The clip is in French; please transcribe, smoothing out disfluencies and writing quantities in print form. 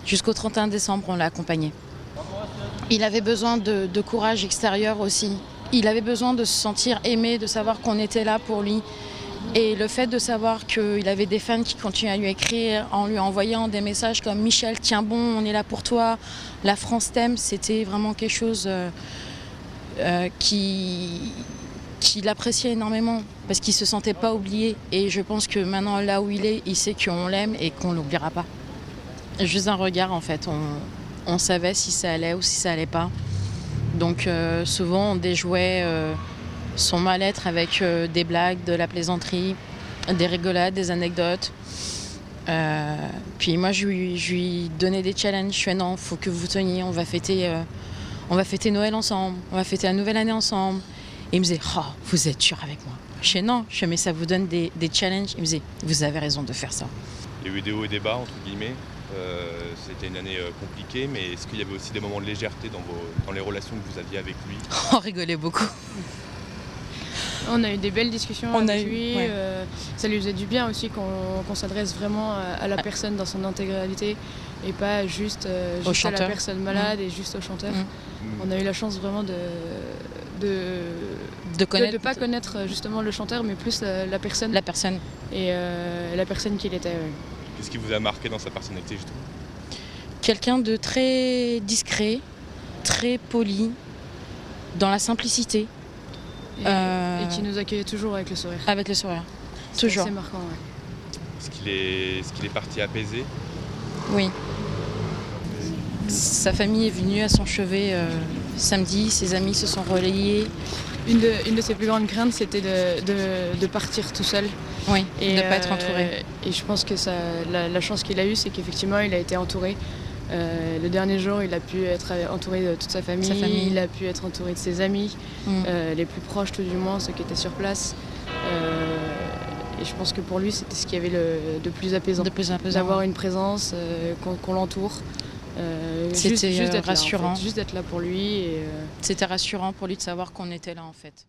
Jusqu'au 31 décembre, on l'a accompagné. Il avait besoin de courage extérieur aussi. Il avait besoin de se sentir aimé, de savoir qu'on était là pour lui. Et le fait de savoir qu'il avait des fans qui continuaient à lui écrire en lui envoyant des messages comme « Michel, tiens bon, on est là pour toi, la France t'aime », c'était vraiment quelque chose qu'il appréciait énormément parce qu'il ne se sentait pas oublié. Et je pense que maintenant, là où il est, il sait qu'on l'aime et qu'on ne l'oubliera pas. Juste un regard, en fait, on savait si ça allait ou si ça allait pas. Donc souvent, on déjouait son mal-être avec des blagues, de la plaisanterie, des rigolades, des anecdotes. Puis moi, je lui donnais des challenges. Je fais non, faut que vous teniez, on va fêter Noël ensemble, on va fêter la nouvelle année ensemble. Et il me disait, oh, vous êtes dur avec moi. Je fais non, mais ça vous donne des challenges. Il me disait, vous avez raison de faire ça. Il y a eu des hauts et des bas, entre guillemets. C'était une année compliquée, mais est-ce qu'il y avait aussi des moments de légèreté dans les relations que vous aviez avec lui? On rigolait beaucoup. On a eu des belles discussions avec lui. Ouais. Ça lui faisait du bien aussi qu'on s'adresse vraiment à la personne dans son intégralité et pas juste à la personne malade et juste au chanteur. On a eu la chance vraiment de pas connaître justement le chanteur, mais plus la personne. La personne. Et la personne qu'il était. Qu'est-ce qui vous a marqué dans sa personnalité justement? Quelqu'un de très discret, très poli, dans la simplicité. Et qui nous accueillait toujours avec le sourire. Avec le sourire, toujours. C'est marquant, ouais. Est-ce qu'il est parti apaisé? Oui. Sa famille est venue à son chevet samedi, ses amis se sont relayés. Une de ses plus grandes craintes, c'était de partir tout seul. Oui, et de ne pas être entouré. Et je pense que la chance qu'il a eue, c'est qu'effectivement, il a été entouré. Le dernier jour, il a pu être entouré de toute sa famille. Il a pu être entouré de ses amis, les plus proches tout du moins, ceux qui étaient sur place. Et je pense que pour lui, c'était ce qu'il y avait de plus apaisant. D'avoir une présence, qu'on l'entoure. C'était rassurant. Juste d'être là pour lui. C'était rassurant pour lui de savoir qu'on était là en fait.